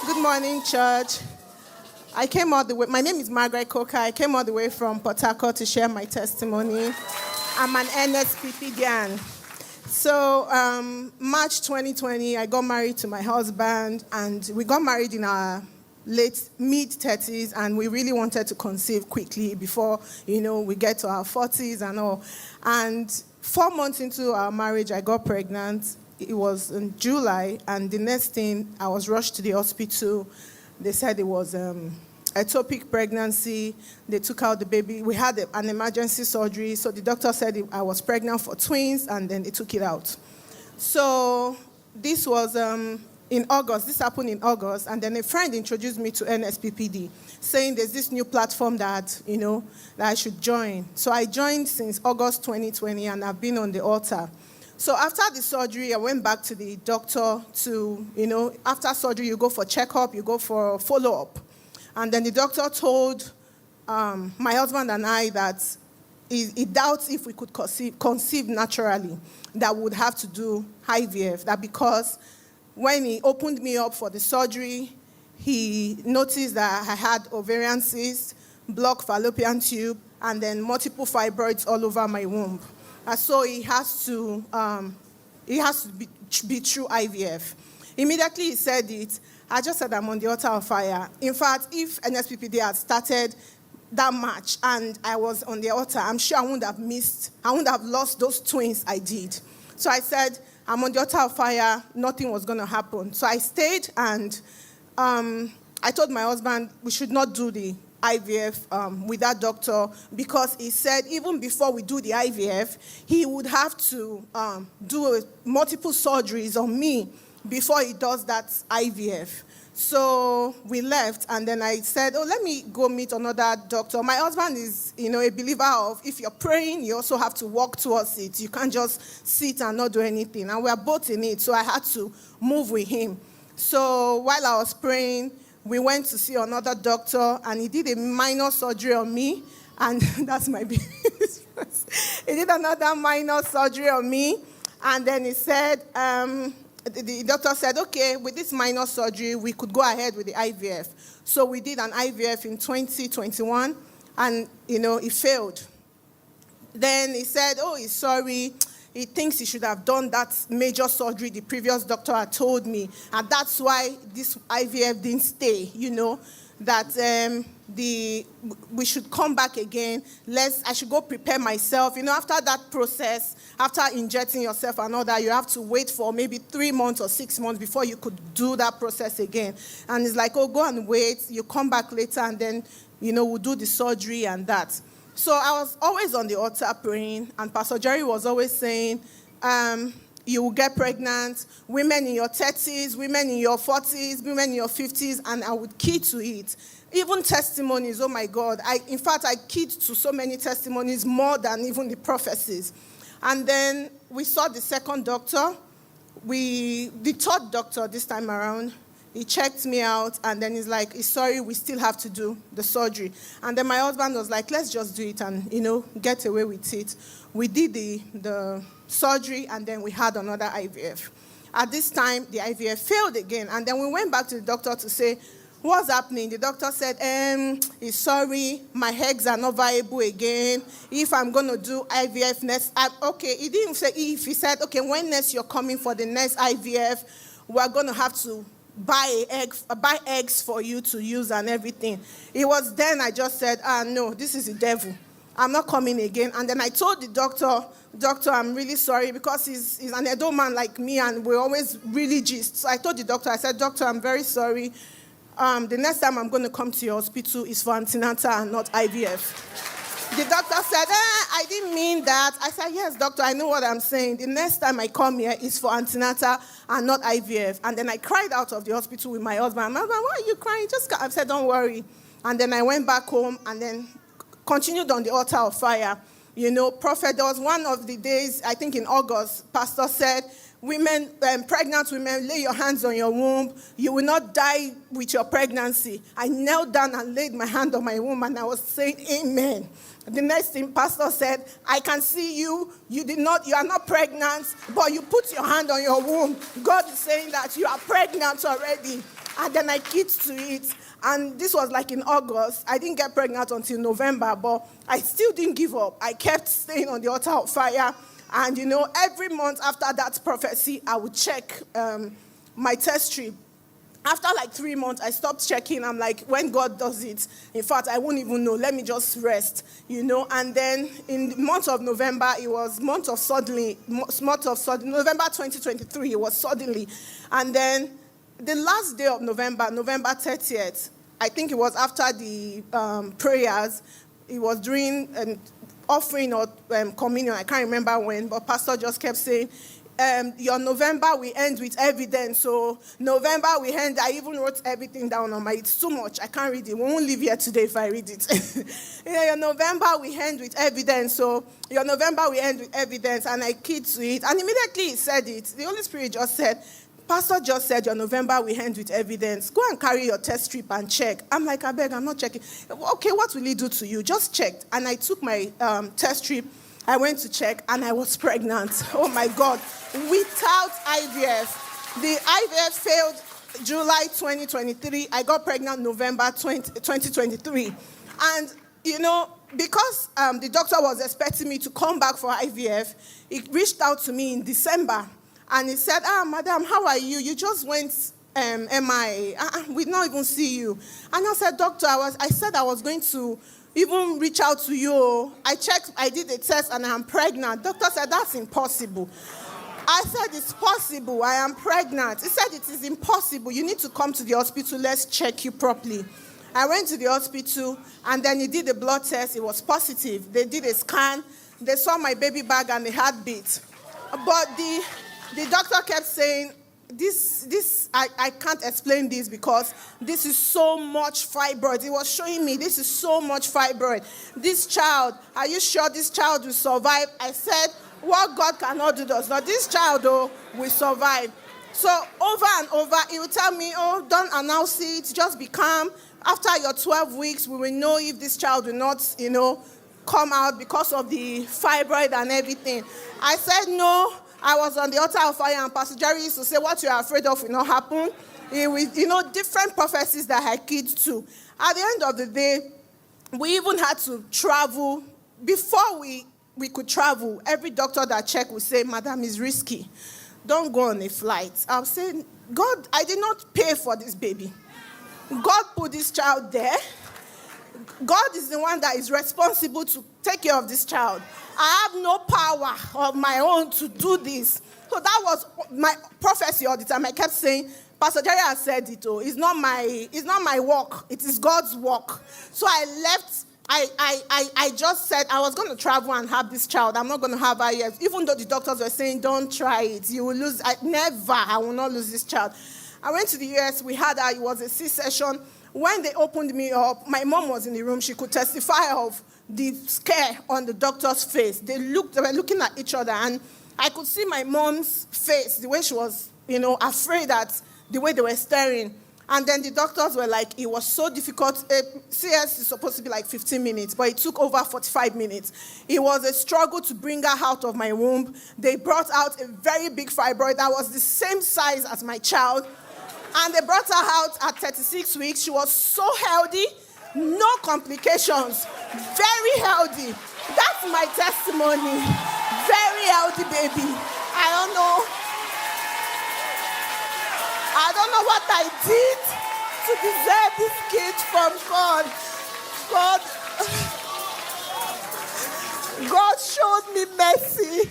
Good morning, church. I came all the way. My name is Margaret Coker. I came all the way from Port Harcourt to share my testimony. I'm an NSPPD. So, March 2020, I got married to my husband, and we got married in our mid-30s, and we really wanted to conceive quickly before, we get to our 40s and all. And 4 months into our marriage, I got pregnant. It was in July, and the next thing, I was rushed to the hospital. They said it was ectopic pregnancy. They took out the baby. We had an emergency surgery, so the doctor said I was pregnant for twins, and then they took it out. So this was in August. This happened in August, and then a friend introduced me to NSPPD, saying there's this new platform that, that I should join. So I joined since August 2020, and I've been on the altar. So after the surgery, I went back to the doctor to, after surgery, you go for checkup, you go for follow-up. And then the doctor told my husband and I that he doubts if we could conceive naturally, that we would have to do IVF, that because when he opened me up for the surgery, he noticed that I had ovarian cysts, blocked fallopian tube, and then multiple fibroids all over my womb. And so he has to be through IVF. Immediately he said it, I just said I'm on the altar of fire. In fact, if NSPPD had started that match and I was on the altar, I'm sure I wouldn't have lost those twins I did. So I said, I'm on the altar of fire, nothing was going to happen. So I stayed, and I told my husband we should not do the IVF with that doctor, because he said even before we do the IVF, he would have to do multiple surgeries on me before he does that IVF. So we left, and then I said, let me go meet another doctor. My husband is, a believer of, if you're praying, you also have to walk towards it. You can't just sit and not do anything. And we are both in it, so I had to move with him. So while I was praying, we went to see another doctor, and he did a minor surgery on me, and that's my business. He did another minor surgery on me, and then he said, the doctor said, okay, with this minor surgery, we could go ahead with the IVF. So we did an IVF in 2021, and, it failed. Then he said, he's sorry. He thinks he should have done that major surgery the previous doctor had told me. And that's why this IVF didn't stay, that we should come back again. I should go prepare myself. After that process, after injecting yourself and all that, you have to wait for maybe 3 months or 6 months before you could do that process again. And it's like, go and wait. You come back later, and then, we'll do the surgery and that. So I was always on the altar praying, and Pastor Jerry was always saying, you will get pregnant, women in your 30s, women in your 40s, women in your 50s, and I would key to it. Even testimonies, oh my God. In fact, I keyed to so many testimonies, more than even the prophecies. And then we saw the second doctor. The third doctor this time around, he checked me out, and then he's like, he's sorry, we still have to do the surgery. And then my husband was like, let's just do it and, get away with it. We did the surgery, and then we had another IVF. At this time, the IVF failed again, and then we went back to the doctor to say, what's happening? The doctor said, he's sorry, my eggs are not viable again. If I'm going to do IVF next, he didn't say if. He said, okay, when next you're coming for the next IVF, we're going to have to buy eggs for you to use and everything. It was then I just said, no, this is the devil. I'm not coming again. And then I told the doctor, I'm really sorry, because he's an Edo man like me, and we're always really gist. So I told the doctor, I said, doctor, I'm very sorry. The next time I'm going to come to your hospital is for antenatal and not IVF. The doctor said, I didn't mean that. I said, yes, doctor, I know what I'm saying. The next time I come here is for antenatal and not IVF. And then I cried out of the hospital with my husband. My husband, why are you crying? I said, don't worry. And then I went back home and then continued on the altar of fire. Prophet, there was one of the days, I think in August, pastor said, women, pregnant women, lay your hands on your womb. You will not die with your pregnancy. I knelt down and laid my hand on my womb, and I was saying, amen. The next thing, pastor said, I can see you. You are not pregnant, but you put your hand on your womb. God is saying that you are pregnant already. And then I kid to it. And this was like in August. I didn't get pregnant until November, but I still didn't give up. I kept staying on the altar of fire. And, every month after that prophecy, I would check my test strip. After like 3 months, I stopped checking. I'm like, when God does it, in fact, I won't even know. Let me just rest, And then in the month of November, it was month of suddenly, November 2023, it was suddenly. And then the last day of November, November 30th, I think it was after the prayers, it was during an offering or communion, I can't remember when, but pastor just kept saying, your November we end with evidence. So November we end, I even wrote everything down on it's too much. I can't read it. We won't leave here today if I read it. Your November we end with evidence. So your November we end with evidence. And I keyed to it. And immediately he said it. The Holy Spirit just said, Pastor just said your November we end with evidence. Go and carry your test strip and check. I'm like, I beg, I'm not checking. Okay, what will he do to you? Just checked. And I took my test strip. I went to check, and I was pregnant. Oh, my God. Without IVF. The IVF failed July 2023. I got pregnant November 2023. And, because the doctor was expecting me to come back for IVF, he reached out to me in December. And he said, madam, how are you? You just went MIA. We did not even see you. And I said, doctor, I said I was going to even reach out to you. I checked, I did a test, and I'm pregnant. Doctor said, that's impossible. I said, it's possible. I am pregnant. He said, it is impossible. You need to come to the hospital. Let's check you properly. I went to the hospital, and then he did a blood test. It was positive. They did a scan. They saw my baby bag and the heartbeat. But the doctor kept saying, I can't explain this because this is so much fibroid. He was showing me this is so much fibroid. This child, are you sure this child will survive? I said, what God cannot do does not. This child, will survive. So over and over, he would tell me, don't announce it, just be calm. After your 12 weeks, we will know if this child will not, come out because of the fibroid and everything. I said, no. I was on the altar of fire, and Pastor Jerry used to say, what you are afraid of will not happen. Different prophecies that I keyed to. At the end of the day, we even had to travel. Before we could travel, every doctor that checked would say, madam, it's risky. Don't go on a flight. I was saying, God, I did not pay for this baby. God put this child there. God is the one that is responsible to take care of this child. I have no power of my own to do this. So that was my prophecy all the time. I kept saying, Pastor Jerry has said it, it's not my work. It is God's work. So I left. I just said I was going to travel and have this child. I'm not going to have her yet. Even though the doctors were saying, don't try it. You will lose. I will not lose this child. I went to the US. We had her. It was a C-section. When they opened me up, my mom was in the room. She could testify of the scare on the doctor's face. They were looking at each other, and I could see my mom's face, the way she was, afraid at the way they were staring. And then the doctors were like, it was so difficult. CS is supposed to be like 15 minutes, but it took over 45 minutes. It was a struggle to bring her out of my womb. They brought out a very big fibroid that was the same size as my child. And they brought her out at 36 weeks. She was so healthy, no complications, very healthy. That's my testimony. Very healthy baby. I don't know what I did to deserve this gift from God. God showed me mercy.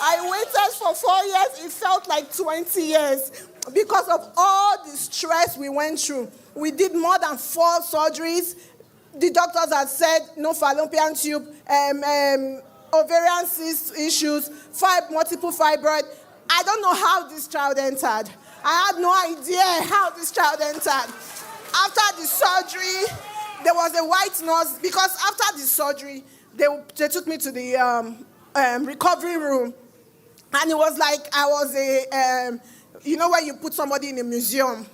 I waited for 4 years. It felt like 20 years. Because of all the stress we went through. We did more than 4 surgeries. The doctors had said no fallopian tube, ovarian cyst issues, multiple fibroid. I don't know how this child entered. I had no idea how this child entered. After the surgery, there was a white nurse. Because after the surgery, they took me to the recovery room. And it was like I was when you put somebody in a museum.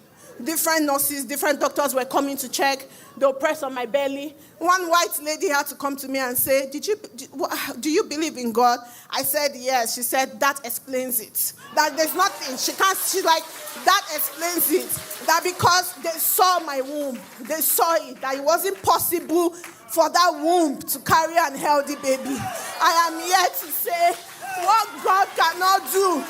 different nurses, different doctors were coming to check. They'll press on my belly. One white lady had to come to me and say, do you believe in God? I said, yes. She said, that explains it. That there's nothing. She's like, that explains it. That because they saw my womb, they saw it, that it wasn't possible for that womb to carry an healthy baby. I am here to say, what God cannot do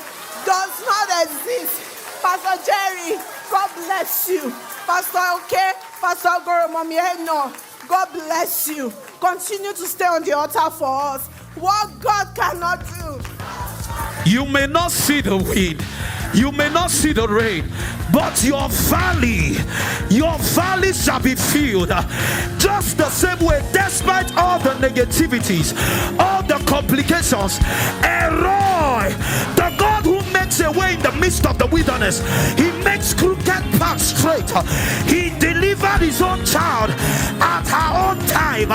does not exist. Pastor Jerry, God bless you. Pastor Okay, Pastor Goro, Mommy no, God bless you. Continue to stay on the altar for us. What God cannot do. You may not see the wind, you may not see the rain, but your valley shall be filled. Just the same way, despite all the negativities, all the complications, Elroy, the God who makes a way in the midst of the wilderness, he makes crooked paths straight. He delivered his own child at her own time.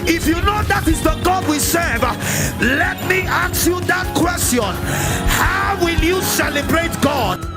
If you know that is the God we serve, let me ask you that question. How will you celebrate God?